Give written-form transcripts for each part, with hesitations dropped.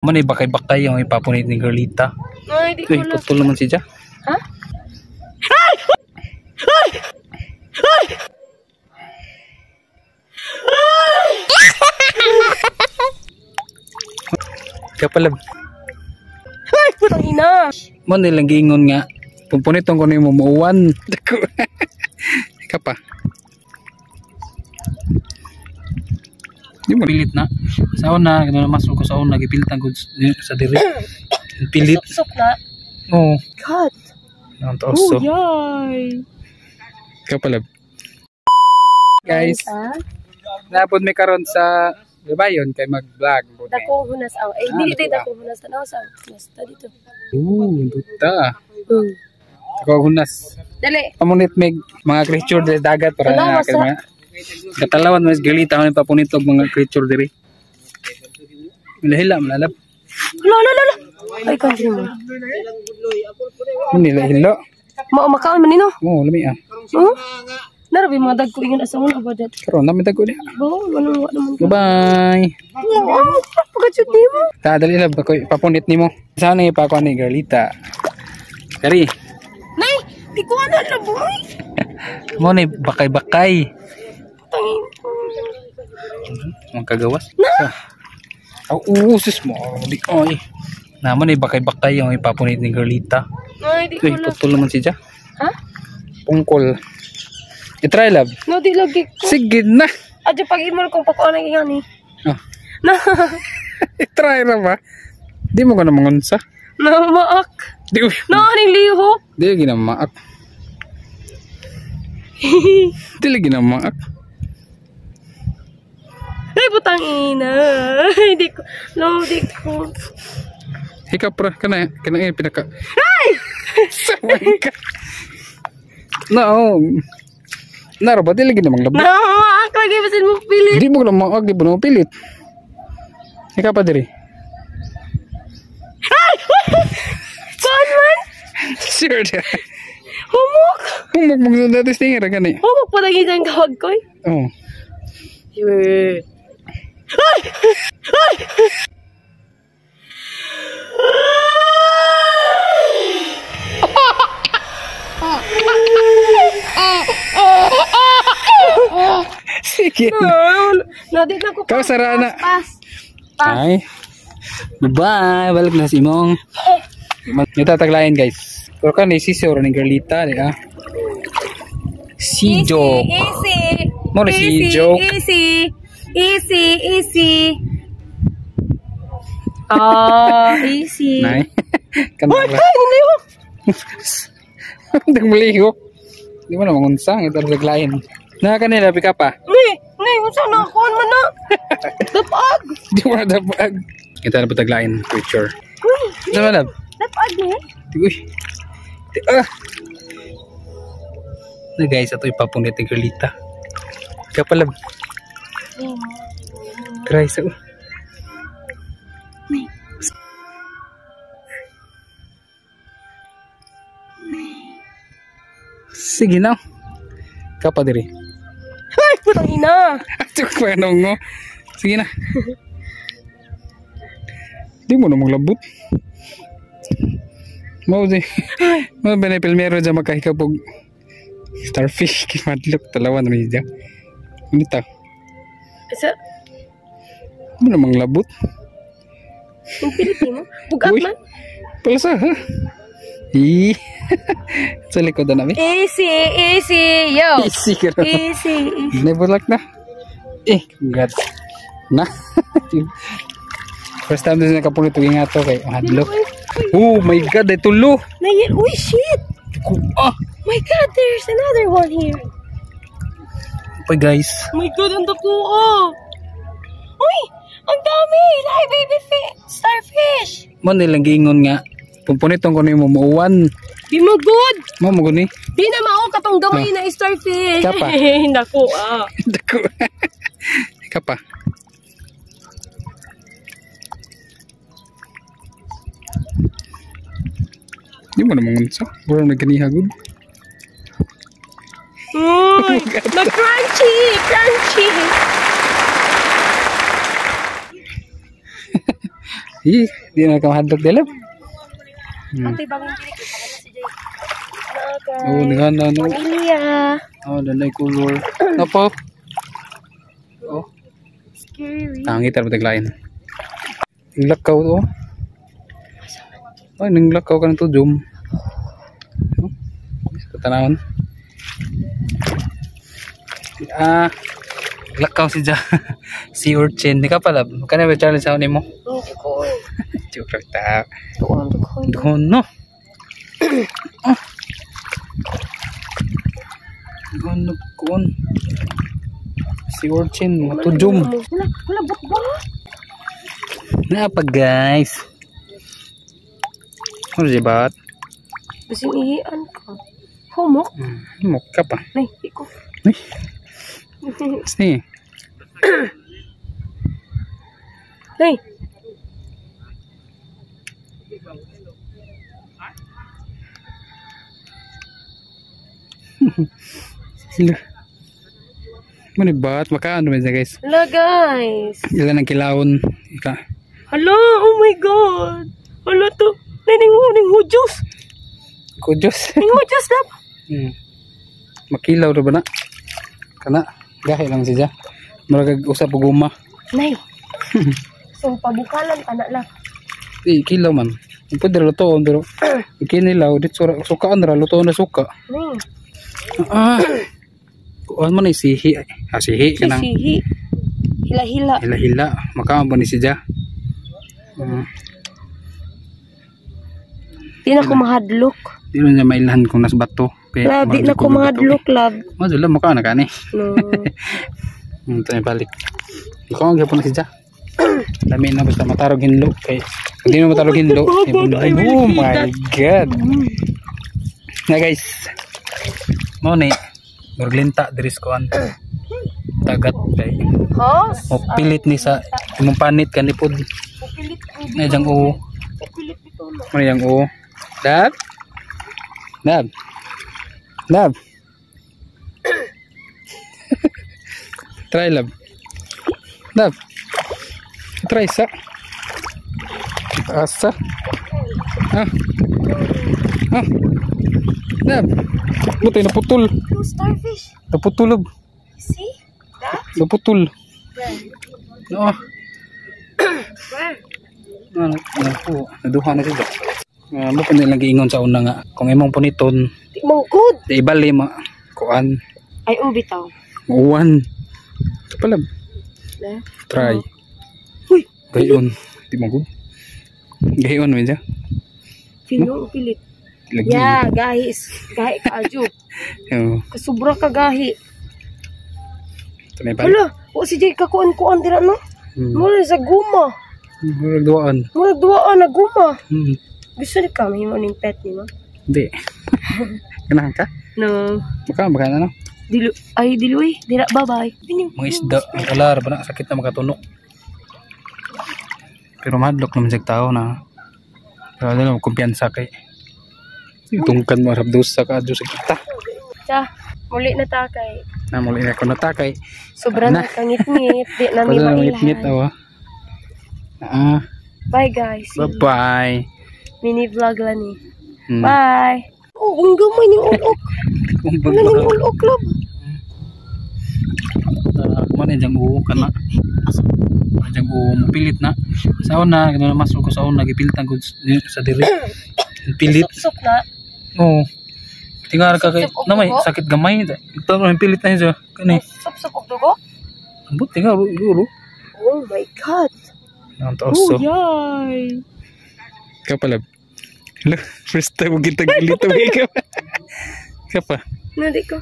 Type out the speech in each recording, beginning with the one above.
Manay bakay-bakay yung ipapunit ni Carlita. Ay, di ko Uy, lang. putol naman siya. Ha? Ay! Ay! Ay! Kapalab. Ay! Putang ina! Manay lang giingon nga. Pumpunitong ko na yung mumuuwan. Ika pa. Di mo pilit na. Sa una, masuk ko sa una, gipilitan ko sa diri. Pilit. Sok na. Oo. God. Ang taoso. Oh, yay. Kapalab. Guys, napod may karon sa Libayon kay mag-vlog. Dakong hunas aw. Eh, dili tayo dakong hunas. Tanaw sa hunas. Ta dito. Duta. Dakong hunas. Dali. Pamunit may mga creature dili dagat para Tanaw, kay mga katalawan mas galita man papunitog mga creature diri. Hila malalap. Lo. Ay, country mo. Hila. Makaon man nino. Oo, lami ah. Narabi mga dagko ingon asa una ba dat. Karon na mitag ko diha. Bo, ano naman. Bye. Pagkachut nimo. Dali lab ako papunit nimo. Sana ipakuan ni Carlita. Kari. Nay, di ko ana na boy. Mo ni bakay-bakay. Tangin. Ang kagawas. Usus mo. Di ay. Naman ay bakay-bakay yung ipapunit ni Carlita. Ay, di ko Uy, na. putol naman siya. Ha? Pungkol. I-try lab. No, di lagi ko. Sige na. Adyo pag imol kung pakuan ang ingani. Ah. Na. I-try na ba? Di mo ka na mangunsa. Na maak. Di uy. Na aning liho. Di lagi na maak. Di lagi na maak. Ay, putang ina. Ay, di ko. No, di ko. Hikap ra kana yung pinaka. Ay! Saway ka. No. Naro ba di lagi namang labo? Na maak lagi basin mo pilit. Di mo na maak di mo pilit. Hikap pa diri. Ay! Kuan man? Sure dia. Humok. Humok mo dati stinger gani. Humok pa lagi dyan kawag ko eh. Oh. Yue. Ay! Ay! Sige. No, di na ko Kau sarana. Pas. Ay. Bye-bye. Balik na si Mong. Itataglayan guys. Pero kan si Sora ni Carlita, di ah. Si Joke. Easy. Mo na si Joke. Easy. Easy. Nay. Kan Ay, ba? niliho. Hindi maligo. Di mo na mangunsang ito taglayan. Na kanila pika pa. Ni, unsa na kuan man na. Dapag. Di mo na dabag. Ito na pataglayan picture. Uy, Ano na? dapag ni. Uy. Ah. Na guys, ito ipapunit ni Carlita. Kapalab. Try sa Sige na. Kapa diri. Ay, putang ina. Ato ko mo. Sige na. Di mo na maglabot. Mau di. Mau benepil meron dyan makahikapog starfish kimadlok talawan rin dyan. Unita. Sa, Di mo na maglabot. yung pilit mo? Bugat Uy. man? Palasa ha. Ih. Sa likod na namin. Easy, yo. Easy ka na. Easy. Never luck na. God. Na. First time din nakapunit ito nga ito kay hadlok. Oh my God, ay tulo. Nayin, uy, shit. Ah. My God, there's another one here. Pa guys. Oh my God, ang dako, Uy, ang dami. Hi, baby starfish. Mo nilang giingon nga. Pumpunitong ko na yung mumuuwan. Di mo good. Mo mo guni. Di na mao katong gamay na starfish. Kapa. Dako, Dako. Ika pa. Di mo na mangunsa. Wala na ganihagod. Uy, na crunchy. Di na ka mahadlok dilab. Ate bangin dili ko para si Jay. Oh, dengan ano. Pamilya. Oh, danay color. Napa? Oh, Scary. tangi tar bataglain. Lakaw to. Ay, ning lakaw ka na to, zoom. Oh, tanawon. Lakaw si Ja. Si urchin. Di ka pala. Kana ba challenge sa mo? Hindi ko. Joke lang ta. Tuon. Doon, no? Doon. Si urchin. Matujum. Wala ba? Napa guys? Ano si bat? Basing ihian ka. Humok? Mok ka pa. Ay, iko. Ay. Sini. Hey. Sila. Mani bat makaan naman siya guys. Hello guys. Ilan ang kilawon. Ika. Hello, oh my god. Hello to. Ning hujos. Kujos. Ning hujos dap. Makilaw rin ba na? Kana. Gahi lang siya. Maragag usap o guma. Nay. So pabukalan kana lang. Kilaw man. Pwede lutoon pero ikinilaw dito sukaan ra lutoon na suka. Nay. Kuan man ay sihi. Sihi kanang. Sihi. Hila-hila. Hila-hila. Makaon ba ni siya? Di na ko mahadlok. Di na niya mailahan kung nas bato. Lab, di na ko mahadlok, lab. Madula makaon na kani. No. Ito na balik. Ikaw ang gapon na siya. Dami na basta matarog hinlo. Kay hindi na matarog hinlo. Oh my god. Na guys. Mo ni Murlinta diris koan. Tagat kay. O pilit ni sa imong panit kanipod. Na jang o. Ano yang o? Dad? Try lab. Try sa. Asa. Buti naputol. No starfish. Naputol. See? That? Naputol. Where? No. Ano po, naduha na siya. Mo pa nilang giingon sa una nga kung imong puniton Di mangkod. di ibali ma kuan Ay, bitaw. uwan. Ito pala. Try. Uy, Gayon. Di mo good. Gayon mo siya. Pino pilit. Lagi. Yeah, guys. Gahi ka ajo. Kasubra ka gahi. Ito na ibali. Hala, o si Jay kakuan-kuan dira no? Mura sa guma. Murag duwaan. Mura duwaan na guma. Gusto ni ka mahimo ning pet ni mo? Hindi. Ganahan ka? No. Maka baka na no? Diluy. Dira, bye-bye. Mga isda. Ang kalar. Ba sakit na makatunok. Pero madlock naman siya tao na. Pero ano naman kumpiyansa kay. Tungkan mo harap sa ka. Diyos sa kita. Tiya, muli na ta kay. Muli na ako natakay. Sobrang nakangit-ngit. Di na may ngit-ngit awa. Bye guys. Bye-bye. Mini vlog lang ni. Bye. Oh, ang gamay ni ulok. Wala ni ulok lab. Mana jang uo kana. Jang uo pilit na. Sa una kana masuk ko sa una gipilitan ko sa diri. Pilit. Sup na. Oo. Tingar ka kay namay sakit gamay. Ito man pilit na siya kani. Sup og dugo? Ambot tingar uro. Oh my god. Nantoso. Yay. Kapalab. First time mo kita gilito ka. Kapa? Nadi ko.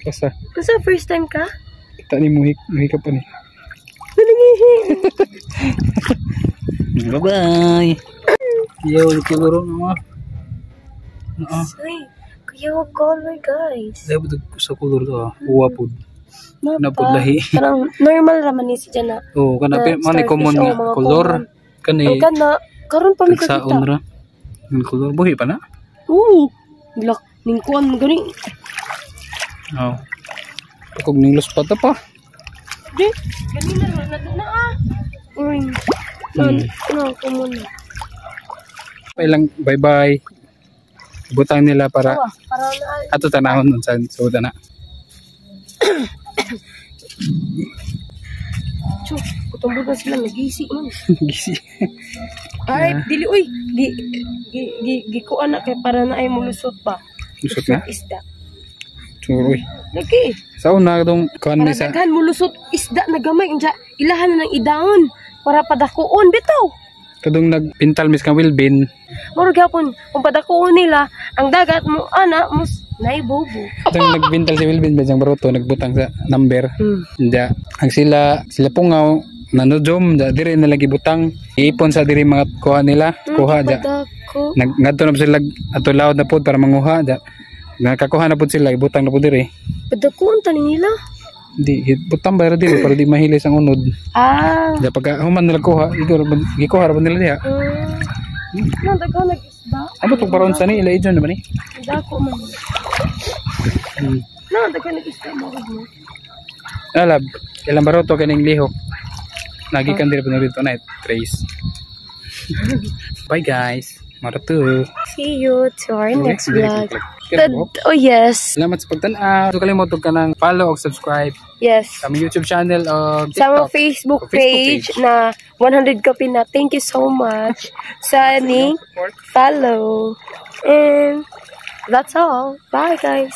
Kasa? Kasa first time ka? Kita ni muhik pa ni. Nalingihi. Bye-bye. Yo, kiloro na. Ay, kaya wag color guys. Dapat sa color to uwa pud. Na pud lahi. Parang normal raman ni si Jana. Oh, kana man common nga color. Kani. Ang kana karon pa mi kakita. Saon ra. Ang color buhi pa na. Lak ning kuan gani. Oh. Kog ning los pa ta pa. Di, ganina na na. Uy. No, kumuna. Ilang bye-bye. Butang nila para Para na ato tanahon sa suda na. Chuk, kutumbol na sila nagisi man. Gisi. Ay, dili uy. Gikuan na kay para na ay mulusot ba. Lusot na. Isda. Suroy. Lagi. Sa una dong kuan Para mi sa daghan mulusot isda na gamay unja ilahan na ng idaon para padakuon bitaw. kadong nagpintal mis kang Wilbin. Moro gyapon kung padakuon nila ang dagat mo ana mus naibobo. Kadong nagpintal si Wilbin bajang baruto nagbutang sa number. Nda ang sila pungaw nanudom da diri na lagi butang iipon sa diri mga kuha nila kuha da Padako. ngadto na sila ato laod na pud para manguha da nakakuha na pud sila ibutang na pud diri. Padakuon tani nila. Di butang bayra diri para di mahilis ang unod. Ah. Da pagka human nila kuha gikuha ra pud nila diha. Nang daghan nag-isda. Ano tong paron sa ni ila ijon naman ni? Dako man. Nang daghan nag-isda mo mo. Alab, ilang baruto kaning lihok. Nagikan diri pud dito na trace. Bye guys. Maruto. See you to our next vlog. Salamat Oh yes. sa pagtan-aw. So kalimot ka ng follow o subscribe Yes. sa aming YouTube channel o Sa TikTok. mga Facebook O page na 100 copy na. Thank you so much. Sa ni follow. And that's all. Bye guys.